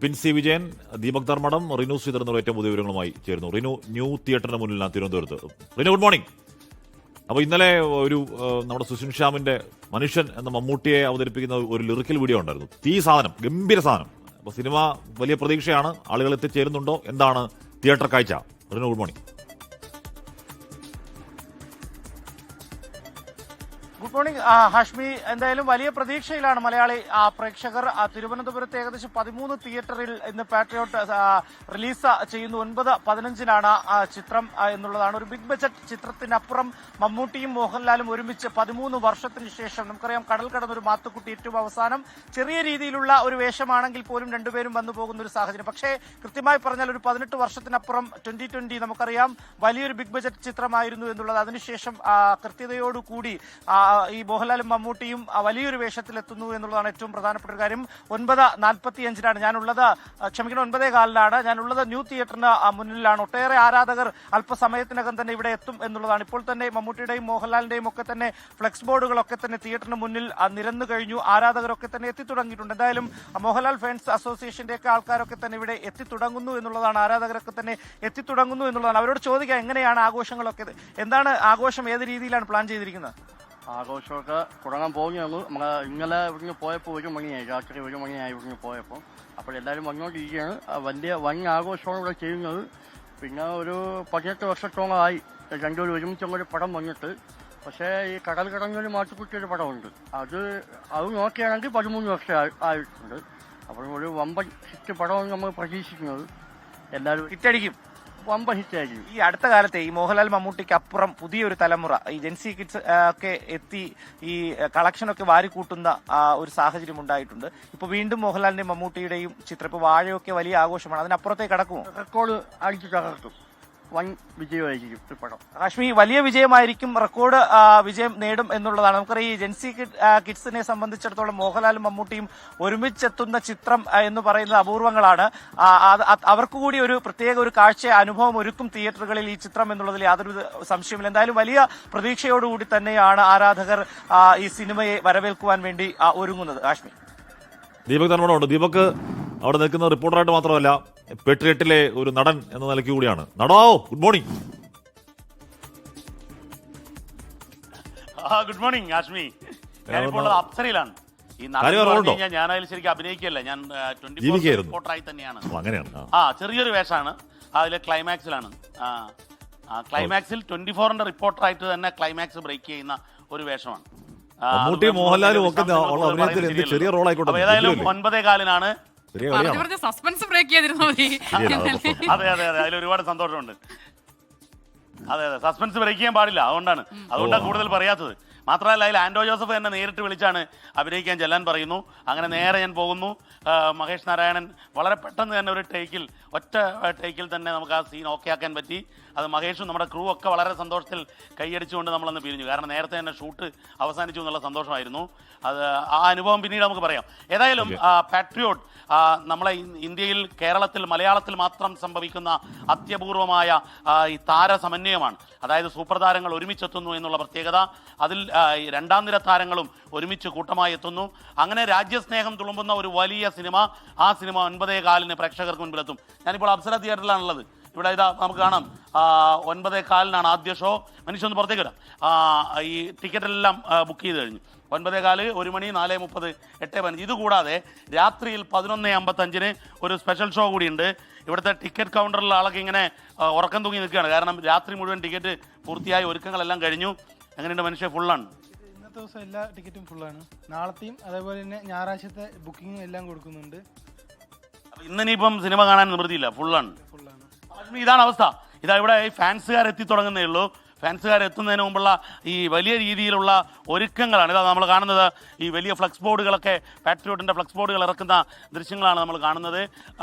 പിൻസി വിജയൻ, ദീപക് ധർമ്മടം, റിനു ശ്രീധർ എന്നിവർ ഏറ്റവും പുതിയ വിവരങ്ങളുമായി ചേരുന്നു. റിനു ന്യൂ തിയേറ്ററിന് മുന്നിലാണ് തിരുവനന്തപുരത്ത്. Rinu, good morning. അപ്പോൾ ഇന്നലെ ഒരു നമ്മുടെ സുഷിൻ ശ്യാമിന്റെ മനുഷ്യൻ എന്ന മമ്മൂട്ടിയെ അവതരിപ്പിക്കുന്ന ഒരു ലിറിക്കൽ വീഡിയോ ഉണ്ടായിരുന്നു. സാധനം, ഗംഭീര സാധനം. അപ്പോൾ സിനിമ വലിയ പ്രതീക്ഷയാണ്. ആളുകൾ എത്തിച്ചേരുന്നുണ്ടോ? എന്താണ് തിയേറ്റർ കാഴ്ച? Rinu, good morning. Good morning Hashmi. എന്തായാലും വലിയ പ്രതീക്ഷയിലാണ് മലയാളി പ്രേക്ഷകർ. തിരുവനന്തപുരത്ത് ഏകദേശം 13 തിയേറ്ററിൽ ഇന്ന് പാട്രിയോട്ട് റിലീസ് ചെയ്യുന്നു. 9/15 ചിത്രം എന്നുള്ളതാണ്. ഒരു ബിഗ് ബജറ്റ് ചിത്രത്തിനപ്പുറം മമ്മൂട്ടിയും മോഹൻലാലും ഒരുമിച്ച് 13 വർഷത്തിന് ശേഷം. നമുക്കറിയാം, കടൽ കടന്നൊരു മാത്തുക്കുട്ടി ഏറ്റവും അവസാനം ചെറിയ രീതിയിലുള്ള ഒരു വേഷമാണെങ്കിൽ പോലും രണ്ടുപേരും വന്നു പോകുന്ന ഒരു സാഹചര്യം. പക്ഷേ കൃത്യമായി പറഞ്ഞാൽ ഒരു 18 വർഷത്തിനപ്പുറം 2020 നമുക്കറിയാം വലിയൊരു ബിഗ് ബജറ്റ് ചിത്രമായിരുന്നു എന്നുള്ളത്. അതിനുശേഷം കൃത്യതയോടുകൂടി ഈ മോഹൻലാലും മമ്മൂട്ടിയും വലിയൊരു വേഷത്തിലെത്തുന്നു എന്നുള്ളതാണ് ഏറ്റവും പ്രധാനപ്പെട്ട ഒരു കാര്യം. 9:45 ഞാനുള്ളത്, ക്ഷമിക്കണം, 9:15 ഞാനുള്ളത് ന്യൂ തിയേറ്ററിന് മുന്നിലാണ്. ഒട്ടേറെ ആരാധകർ അല്പസമയത്തിനകം തന്നെ ഇവിടെ എത്തും എന്നുള്ളതാണ്. ഇപ്പോൾ തന്നെ മമ്മൂട്ടിയുടെയും മോഹൻലാലിന്റെയും ഒക്കെ തന്നെ ഫ്ലെക്സ് ബോർഡുകളൊക്കെ തന്നെ തിയേറ്ററിന് മുന്നിൽ നിരന്നു കഴിഞ്ഞു. ആരാധകരൊക്കെ തന്നെ എത്തിത്തുടങ്ങിയിട്ടുണ്ട്. എന്തായാലും മോഹൻലാൽ ഫാൻസ് അസോസിയേഷന്റെ ഒക്കെ ആൾക്കാരൊക്കെ തന്നെ ഇവിടെ എത്തിത്തുടങ്ങുന്നു എന്നുള്ളതാണ്. ആരാധകരൊക്കെ തന്നെ എത്തിത്തുടങ്ങുന്നു എന്നുള്ളതാണ്. അവരോട് ചോദിക്കാം, എങ്ങനെയാണ് ആഘോഷങ്ങളൊക്കെ? എന്താണ് ആഘോഷം? ഏത് രീതിയിലാണ് പ്ലാൻ ചെയ്തിരിക്കുന്നത്? ആഘോഷമൊക്കെ തുടങ്ങാൻ പോകുകയുള്ളൂ. നമ്മൾ ഇന്നലെ ഇവിടുന്ന് പോയപ്പോൾ 1 മണിയായി, രാത്രി 1 മണിയായി ഇവിടുന്ന് പോയപ്പോൾ. അപ്പോൾ എല്ലാവരും വന്നുകൊണ്ടിരിക്കുകയാണ്. വൻ ആഘോഷമാണ് ഇവിടെ ചെയ്യുന്നത്. പിന്നെ ഒരു 18 വർഷത്തോളമായി രണ്ടുപേരും ഒരുമിച്ചുള്ളൊരു പടം വന്നിട്ട്. പക്ഷേ ഈ കടൽ കടന്നൊരു മാറ്റുകുട്ടിയൊരു പടമുണ്ട്. അത് നോക്കുകയാണെങ്കിൽ 13 വർഷം ആയിട്ടുണ്ട്. അപ്പോൾ ഒരു വമ്പൻ ഹിറ്റ് പടമാണ് നമ്മൾ പ്രതീക്ഷിക്കുന്നത്. എല്ലാവരും ഹിറ്റടിക്കും, വമ്പൻ ഹിറ്റായിരിക്കും. ഈ അടുത്ത കാലത്തെ ഈ മോഹൻലാൽ മമ്മൂട്ടിക്ക് അപ്പുറം പുതിയൊരു തലമുറ, ഈ ജെൻസി കിഡ്സ് ഒക്കെ എത്തി ഈ കളക്ഷനൊക്കെ വാരിക്കൂട്ടുന്ന ഒരു സാഹചര്യം ഉണ്ടായിട്ടുണ്ട്. ഇപ്പൊ വീണ്ടും മോഹൻലാലിന്റെയും മമ്മൂട്ടിയുടെയും ചിത്രം, ഇപ്പൊ വാഴയൊക്കെ വലിയ ആഘോഷമാണ്. അതിനപ്പുറത്തേക്ക് കടക്കുമോ? റെക്കോർഡ് അടിച്ചു തകർക്കും. വൻ വിജയമായിരിക്കും ഈ പടം. കാശ്മീർ വലിയ വിജയമായിരിക്കും, റെക്കോർഡ് വിജയം നേടും എന്നുള്ളതാണ്. നമുക്കറിയാം, ഈ ജെൻസി കിഡ്സിനെ സംബന്ധിച്ചിടത്തോളം മോഹൻലാലും മമ്മൂട്ടിയും ഒരുമിച്ചെത്തുന്ന ചിത്രം എന്ന് പറയുന്നത് അപൂർവങ്ങളാണ്. അവർക്ക് കൂടി ഒരു പ്രത്യേക ഒരു കാഴ്ച അനുഭവം ഒരുക്കും തിയേറ്ററുകളിൽ ഈ ചിത്രം എന്നുള്ളതിൽ യാതൊരു സംശയമില്ല. എന്തായാലും വലിയ പ്രതീക്ഷയോടുകൂടി തന്നെയാണ് ആരാധകർ ഈ സിനിമയെ വരവേൽക്കുവാൻ വേണ്ടി ഒരുങ്ങുന്നത്. കാശ്മീർ, ദീപക് ധർമ്മടമുണ്ട്. ദീപക് അവിടെ നിൽക്കുന്ന റിപ്പോർട്ടറായിട്ട് മാത്രമല്ല, പെട്രിയറ്റിലെ ഒരു നടൻ എന്ന നിലയ്ക്ക് കൂടിയാണ്. നടോ, ഗുഡ് മോർണിംഗ്. ഗുഡ് മോർണിംഗ് കാശ്മി. ഞാനിപ്പോൾ ഉള്ളത് അപ്സരയിലാണ്. ഈ ഞാനതിൽ ശരിക്കും അഭിനയിക്കല്ല, ഞാൻ 24 റിപ്പോർട്ടറായി തന്നെയാണ്. ചെറിയൊരു വേഷമാണ്. അതിലെ ക്ലൈമാക്സിലാണ്. ക്ലൈമാക്സിൽ 24ന്റെ റിപ്പോർട്ടറായിട്ട് തന്നെ ക്ലൈമാക്സ് ബ്രേക്ക് ചെയ്യുന്ന ഒരു വേഷമാണ്. ഏതായാലും 9:15 സസ്പെൻസ് ബ്രേക്ക് ചെയ്തിരുന്നു. അതെ, അതിൽ ഒരുപാട് സന്തോഷമുണ്ട്. അതെ, സസ്പെൻസ് ബ്രേക്ക് ചെയ്യാൻ പാടില്ല. അതുകൊണ്ടാണ് കൂടുതൽ പറയാത്തത്. മാത്രമല്ല, അതിൽ ആൻഡോ ജോസഫ് എന്നെ നേരിട്ട് വിളിച്ചാണ് അഭിനയിക്കാൻ ചെല്ലാൻ പറയുന്നു. അങ്ങനെ നേരെ ഞാൻ പോകുന്നു. മഹേഷ് നാരായണൻ വളരെ പെട്ടെന്ന് തന്നെ ഒറ്റ ടേക്കിൽ തന്നെ നമുക്ക് ആ സീൻ ഓക്കെ ആക്കാൻ പറ്റി. അത് മഹേഷും നമ്മുടെ ക്രൂ ഒക്കെ വളരെ സന്തോഷത്തിൽ കൈയടിച്ചുകൊണ്ട് നമ്മളന്ന് പിരിഞ്ഞു. കാരണം നേരത്തെ തന്നെ ഷൂട്ട് അവസാനിച്ചു എന്നുള്ള സന്തോഷമായിരുന്നു. ആ അനുഭവം പിന്നീട് നമുക്ക് പറയാം. ഏതായാലും പാട്രിയോട്ട് നമ്മളെ ഇന്ത്യയിൽ, കേരളത്തിൽ, മലയാളത്തിൽ മാത്രം സംഭവിക്കുന്ന അത്യപൂർവമായ ഈ താരസമന്വയമാണ്. അതായത് സൂപ്പർ താരങ്ങൾ ഒരുമിച്ചെത്തുന്നു എന്നുള്ള പ്രത്യേകത. അതിൽ രണ്ടാം നിര താരങ്ങളും ഒരുമിച്ച് കൂട്ടമായി എത്തുന്നു. അങ്ങനെ രാജ്യസ്നേഹം തുളുമ്പുന്ന ഒരു വലിയ സിനിമ. ആ സിനിമ 9:15 പ്രേക്ഷകർക്ക് മുൻപിലെത്തും. ഞാനിപ്പോൾ അപ്സര തിയേറ്ററിലാണുള്ളത്. ഇവിടെ നമുക്ക് കാണാം, 9:15 ആദ്യ ഷോ. മനുഷ്യൊന്ന് പുറത്തേക്ക് വരാം. ഈ ടിക്കറ്റെല്ലാം ബുക്ക് ചെയ്ത് കഴിഞ്ഞു. 9:15, 1 മണി, 4:30, 8:15. ഇതുകൂടാതെ രാത്രിയിൽ 11:55 ഒരു സ്പെഷ്യൽ ഷോ കൂടിയുണ്ട്. ഇവിടുത്തെ ടിക്കറ്റ് കൗണ്ടറിൽ ആളൊക്കെ ഇങ്ങനെ ഉറക്കം തൂങ്ങി നിൽക്കുകയാണ്. കാരണം രാത്രി മുഴുവൻ ടിക്കറ്റ് പൂർത്തിയായി, ഒരുക്കങ്ങളെല്ലാം കഴിഞ്ഞു. എങ്ങനെയുണ്ട് മനുഷ്യ? ഫുള്ളാണ്. ഇന്നത്തെ ദിവസം എല്ലാ ടിക്കറ്റും ഫുള്ളാണ്. നാളത്തെയും അതേപോലെ തന്നെ ഞായറാഴ്ചത്തെ ബുക്കിംഗ് എല്ലാം കൊടുക്കുന്നുണ്ട്. ഇന്നിനിപ്പം സിനിമ കാണാൻ നിവൃത്തിയില്ല, ഫുള്ളാണ്. ഇതാണ് അവസ്ഥ. ഇവിടെ ഫാൻസുകാർ എത്തി തുടങ്ങുന്നേ ഉള്ളൂ. ഫാൻസുകാർ എത്തുന്നതിന് മുമ്പുള്ള ഈ വലിയ രീതിയിലുള്ള ഒരുക്കങ്ങളാണ്. ഇതാ നമ്മൾ കാണുന്നത്. ഈ വലിയ ഫ്ലക്സ് ബോർഡുകളൊക്കെ, പാട്രിയോട്ടിൻ്റെ ഫ്ലക്സ് ബോർഡുകൾ ഇറക്കുന്ന ദൃശ്യങ്ങളാണ് നമ്മൾ കാണുന്നത്.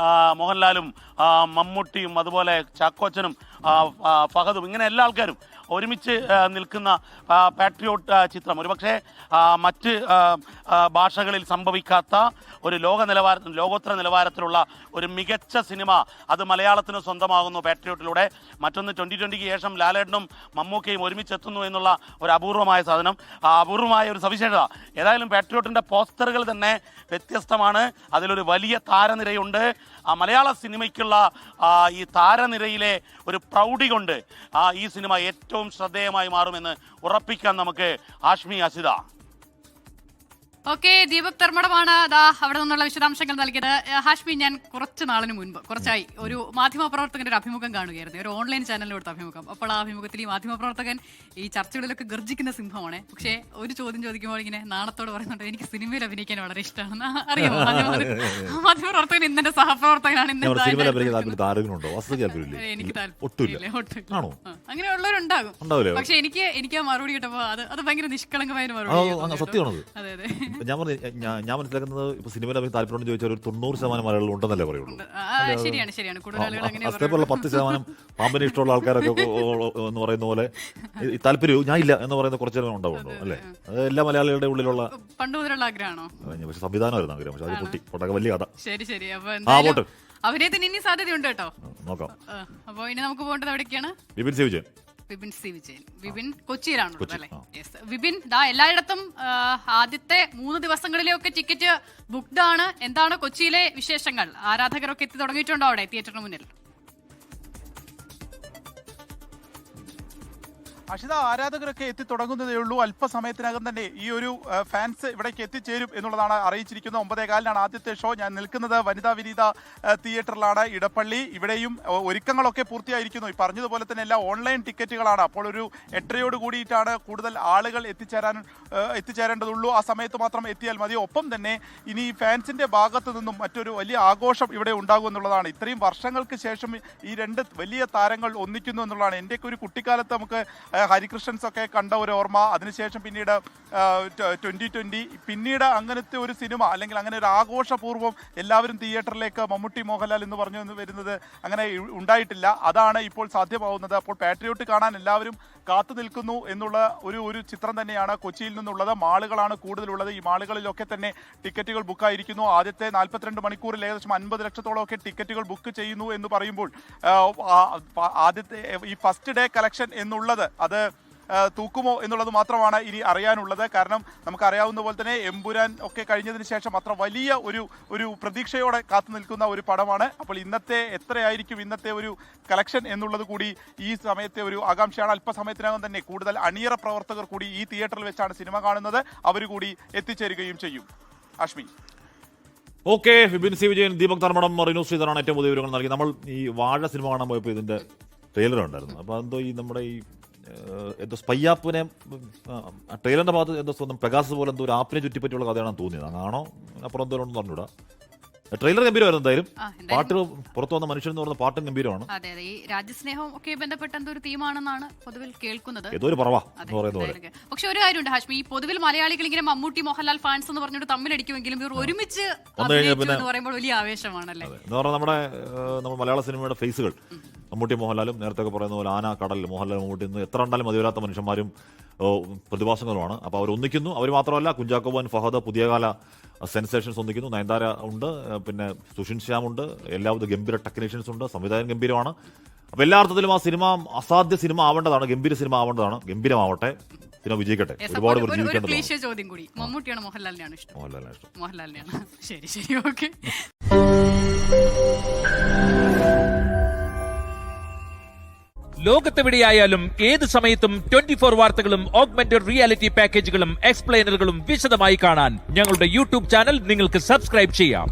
മോഹൻലാലും മമ്മൂട്ടിയും അതുപോലെ ചാക്കോച്ചനും ഫഹദും, ഇങ്ങനെ എല്ലാ ആൾക്കാരും ഒരുമിച്ച് നിൽക്കുന്ന പാട്രിയോട്ട് ചിത്രം ഒരുപക്ഷെ മറ്റ് ഭാഷകളിൽ സംഭവിക്കാത്ത ഒരു ലോകോത്തര നിലവാരത്തിലുള്ള ഒരു മികച്ച സിനിമ അത് മലയാളത്തിന് സ്വന്തമാകുന്നു പാട്രിയോട്ടിലൂടെ. മറ്റൊന്ന് 2020ക്ക് ശേഷം ലാലേട്ടനും മമ്മൂക്കയും ഒരുമിച്ചെത്തുന്നു എന്നുള്ള ഒരു അപൂർവമായ സാധനം, അപൂർവമായ ഒരു സവിശേഷത. ഏതായാലും പാട്രിയോട്ടിൻ്റെ പോസ്റ്ററുകൾ തന്നെ വ്യത്യസ്തമാണ്. അതിലൊരു വലിയ താരനിരയുണ്ട്. മലയാള സിനിമയ്ക്കുള്ള ഈ താരനിരയിലെ ഒരു പ്രൗഢി കൊണ്ട് ഈ സിനിമ ഏറ്റവും ശ്രദ്ധേയമായി മാറുമെന്ന് ഉറപ്പിക്കാൻ നമുക്ക്. ഹാഷ്മി, അസിത. ഓക്കെ, ദീപക് ധർമ്മടമാണ് അവിടെ നിന്നുള്ള വിശദാംശങ്ങൾ നൽകിയത്. ഹാഷ്മി, ഞാൻ കുറച്ച് നാളിന് മുൻപ് കുറച്ചായി ഒരു മാധ്യമപ്രവർത്തകന്റെ ഒരു അഭിമുഖം കാണുകയായിരുന്നു, ഒരു ഓൺലൈൻ ചാനലിൽ കൊടുത്ത അഭിമുഖം. അപ്പോൾ ആ അഭിമുഖത്തിൽ ഈ മാധ്യമപ്രവർത്തകൻ ഈ ചർച്ചകളിലൊക്കെ ഗർജിക്കുന്ന സിംഹമാണ്. പക്ഷേ ഒരു ചോദ്യം ചോദിക്കുമ്പോൾ ഇങ്ങനെ നാണത്തോട് പറയുന്നുണ്ട്, എനിക്ക് സിനിമയിൽ അഭിനയിക്കാൻ വളരെ ഇഷ്ടമാണ്. അറിയാമോ, മാധ്യമപ്രവർത്തകൻ ഇന്നെ സഹപ്രവർത്തകനാണ്. എനിക്ക് താല്പര്യമില്ല, അങ്ങനെയുള്ളവരുണ്ടാകും. പക്ഷെ എനിക്ക് ആ മറുപടി കിട്ടപ്പോ അത് ഭയങ്കര നിഷ്കളങ്കമായ ഒരു മറുപടി. അതെ അതെ, ഞാൻ മനസ്സിലാക്കുന്നത് ഇപ്പൊ സിനിമയിൽ താല്പര്യം ചോദിച്ചാൽ ഒരു 90% മലയാളികൾ ഉണ്ടെന്നല്ലേ പറയുള്ളൂ. ശരിയാണ് ശരിയാണ്, കൂടുതൽ ആളുകൾ അങ്ങനെ 10% പാമ്പിന് ഇഷ്ടമുള്ള ആൾക്കാരൊക്കെ എന്ന് പറയുന്ന പോലെ താല്പര്യവും ഞാൻ ഇല്ല എന്ന് പറയുന്ന കുറച്ച് ഉണ്ടാവുള്ളൂ അല്ലേ? അത് എല്ലാ മലയാളികളുടെ ഉള്ളിലുള്ള പണ്ട് മുതലുള്ള ആഗ്രഹമാണോ? പക്ഷെ സംവിധാനമായിരുന്നു ആഗ്രഹം, പക്ഷെ അത് പൊട്ടി പൊട്ടൊക്കെ വലിയ കഥ. ശരി ശരി, അപ്പൊ അഭിനയത്തിന് ഇനി സാധ്യതയുണ്ട് കേട്ടോ, നോക്കാം. അപ്പൊ ഇനി നമുക്ക് പോകേണ്ടത് എവിടേക്കാണ്? വിപിൻ സി വിജയൻ. വിപിൻ കൊച്ചിയിലാണ് അല്ലേ? വിപിൻ എല്ലായിടത്തും ആദ്യത്തെ 3 ദിവസങ്ങളിലൊക്കെ ടിക്കറ്റ് ബുക്ക്ഡ് ആണ്. എന്താണ് കൊച്ചിയിലെ വിശേഷങ്ങൾ? ആരാധകരൊക്കെ എത്തി തുടങ്ങിയിട്ടുണ്ടോ അവിടെ തിയേറ്ററിന് മുന്നിൽ? അഷിത, ആരാധകരൊക്കെ എത്തി തുടങ്ങുന്നതേ ഉള്ളൂ. അല്പസമയത്തിനകം തന്നെ ഈ ഒരു ഫാൻസ് ഇവിടേക്ക് എത്തിച്ചേരും എന്നുള്ളതാണ് അറിയിച്ചിരിക്കുന്നത്. 9:15 ആദ്യത്തെ ഷോ. ഞാൻ നിൽക്കുന്നത് വനിതാ വിനീത തിയേറ്ററിലാണ്, ഇടപ്പള്ളി. ഇവിടെയും ഒരുക്കങ്ങളൊക്കെ പൂർത്തിയായിരിക്കുന്നു. ഈ പറഞ്ഞതുപോലെ തന്നെ എല്ലാ ഓൺലൈൻ ടിക്കറ്റുകളാണ്. അപ്പോൾ ഒരു 8:30 കൂടിയിട്ടാണ് കൂടുതൽ ആളുകൾ എത്തിച്ചേരേണ്ടതുള്ളൂ. ആ സമയത്ത് മാത്രം എത്തിയാൽ മതി. ഒപ്പം തന്നെ ഇനി ഫാൻസിന്റെ ഭാഗത്തു നിന്നും മറ്റൊരു വലിയ ആഘോഷം ഇവിടെ ഉണ്ടാകും എന്നുള്ളതാണ്. ഇത്രയും വർഷങ്ങൾക്ക് ശേഷം ഈ 2 വലിയ താരങ്ങൾ ഒന്നിക്കുന്നു എന്നുള്ളതാണ്. എൻ്റെയൊക്കെ ഒരു കുട്ടിക്കാലത്ത് നമുക്ക് ഹരികൃഷ്ണൻസ് ഒക്കെ കണ്ട ഒരു ഓർമ്മ. അതിനുശേഷം പിന്നീട് 2020, പിന്നീട് അങ്ങനത്തെ ഒരു സിനിമ അല്ലെങ്കിൽ അങ്ങനെ ഒരു ആഘോഷപൂർവ്വം എല്ലാവരും തിയേറ്ററിലേക്ക് മമ്മൂട്ടി മോഹൻലാൽ എന്ന് പറഞ്ഞു വരുന്നത് അങ്ങനെ ഉണ്ടായിട്ടില്ല. അതാണ് ഇപ്പോൾ സാധ്യമാവുന്നത്. അപ്പോൾ പാട്രിയോട്ട് കാണാൻ എല്ലാവരും കാത്തു നിൽക്കുന്നു എന്നുള്ള ഒരു ചിത്രം തന്നെയാണ് കൊച്ചിയിൽ നിന്നുള്ളത്. മാളുകളാണ് കൂടുതലുള്ളത്. ഈ മാളുകളിലൊക്കെ തന്നെ ടിക്കറ്റുകൾ ബുക്കായിരിക്കുന്നു. ആദ്യത്തെ 42 മണിക്കൂറിൽ ഏകദേശം 50 ലക്ഷത്തോളമൊക്കെ ടിക്കറ്റുകൾ ബുക്ക് ചെയ്യുന്നു എന്ന് പറയുമ്പോൾ ആദ്യത്തെ ഈ ഫസ്റ്റ് ഡേ കളക്ഷൻ എന്നുള്ളത് അത് തൂക്കുമോ എന്നുള്ളത് മാത്രമാണ് ഇനി അറിയാനുള്ളത്. കാരണം നമുക്കറിയാവുന്ന പോലെ തന്നെ എമ്പുരാൻ ഒക്കെ കഴിഞ്ഞതിന് ശേഷം അത്ര വലിയ ഒരു പ്രതീക്ഷയോടെ കാത്തു നിൽക്കുന്ന ഒരു പടമാണ്. അപ്പോൾ എത്രയായിരിക്കും ഇന്നത്തെ ഒരു കളക്ഷൻ എന്നുള്ളത് കൂടി ഈ സമയത്തെ ഒരു ആകാംക്ഷയാണ്. അല്പസമയത്തിനകം തന്നെ കൂടുതൽ അണിയറ പ്രവർത്തകർ കൂടി ഈ തിയേറ്ററിൽ വെച്ചാണ് സിനിമ കാണുന്നത്. അവർ കൂടി എത്തിച്ചേരുകയും ചെയ്യും. അഷ്മി. ഓക്കെ, വിപിൻ സി വിജയൻ, ദീപക് ധർമ്മടം, റിനു ശ്രീധറാണ് ഏറ്റവും പുതിയ വിവരങ്ങൾ നൽകി. നമ്മൾ ഈ വാഴ സിനിമ കാണാൻ പോയപ്പോൾ ഇതിന്റെ ട്രെയിലർ ഉണ്ടായിരുന്നു. അപ്പോൾ എന്തോ ഈ നമ്മുടെ ഈ എന്തോ സ്പൈയാപ്പിനെ ട്രെയിലറിന്റെ ഭാഗത്ത് എന്തോ സ്വന്തം പെഗാസ് പോലെ എന്തോ ഒരു ആപ്പിനെ ചുറ്റിപ്പറ്റിയുള്ള കഥയാണെന്ന് തോന്നിയത്. അങ്ങാണോ അപ്പുറം എന്തോ ഉണ്ടെന്ന് പറഞ്ഞൂടാ. ട്രെയിലർ ഗംഭീരമായിരുന്നു. എന്തായാലും പാട്ട് പുറത്തു വന്ന മനുഷ്യൻ എന്ന് പറഞ്ഞ പാട്ടും ഗംഭീരമാണ്. അതെ അതെ, ഈ രാജ്യസ്നേഹം ഒക്കെ ബന്ധപ്പെട്ട എന്തോ ഒരു തീമാണെന്നാണ് പൊതുവിൽ കേൾക്കുന്നത്. ഏതോ ഒരു പറവാ എന്ന് പറയുന്ന പോലെ. പക്ഷെ ഒരു കാര്യമുണ്ട് ഹാഷ്മി, ഈ പൊതുവിൽ മലയാളികൾ ഇങ്ങനെ മമ്മൂട്ടി മോഹൻലാൽ ഫാൻസ് എന്ന് പറഞ്ഞിട്ട് തമ്മിലടിക്കുമെങ്കിലും ഇവർ ഒരുമിച്ച് എന്ന് പറയുമ്പോൾ വലിയ ആവേശമാണല്ലേ. എന്ന് പറഞ്ഞാൽ നമ്മുടെ മലയാള സിനിമയുടെ ഫേസുകൾ മമ്മൂട്ടി മോഹൻലാലും നേരത്തെ പറയുന്ന പോലെ ആന കടൽ മോഹൻലാൽ മമ്മൂട്ടി എന്ന് എത്ര കണ്ടാലും മതിവരാത്ത മനുഷ്യന്മാരും പ്രതിഭാസങ്ങളുമാണ്. അപ്പോൾ അവർ ഒന്നിക്കുന്നു. അവർ മാത്രമല്ല, കുഞ്ചാക്കോ ബോബൻ, ഫഹദ്, പുതിയകാല സെൻസേഷൻസ് ഒന്നിക്കുന്നു. നയൻതാര ഉണ്ട്, പിന്നെ സുഷിൻ ശ്യാമുണ്ട്, എല്ലാവിധ ഗംഭീര ടെക്നീഷ്യൻസ് ഉണ്ട്, സംവിധായകൻ ഗംഭീരമാണ്. അപ്പോൾ എല്ലാ അർത്ഥത്തിലും ആ സിനിമ അസാധ്യ സിനിമ ആവേണ്ടതാണ്, ഗംഭീര സിനിമ ആവേണ്ടതാണ്. ഗംഭീരമാവട്ടെ, സിനിമ വിജയിക്കട്ടെ. ഒരുപാട് ചോദ്യം കൂടി, മമ്മൂട്ടിയാണ് മോഹൻലാലിനെയാണ് ഇഷ്ടം? മോഹൻലാലിനെയാണ്. ശരി ശരി, ഓക്കെ. ലോകത്തെവിടെയായാലും ഏത് സമയത്തും 24 വാർത്തകളും ഓഗ്മെന്റഡ് റിയാലിറ്റി പാക്കേജുകളും എക്സ്പ്ലെയിനറുകളും വിശദമായി കാണാൻ ഞങ്ങളുടെ യൂട്യൂബ് ചാനൽ നിങ്ങൾക്ക് സബ്സ്ക്രൈബ് ചെയ്യാം.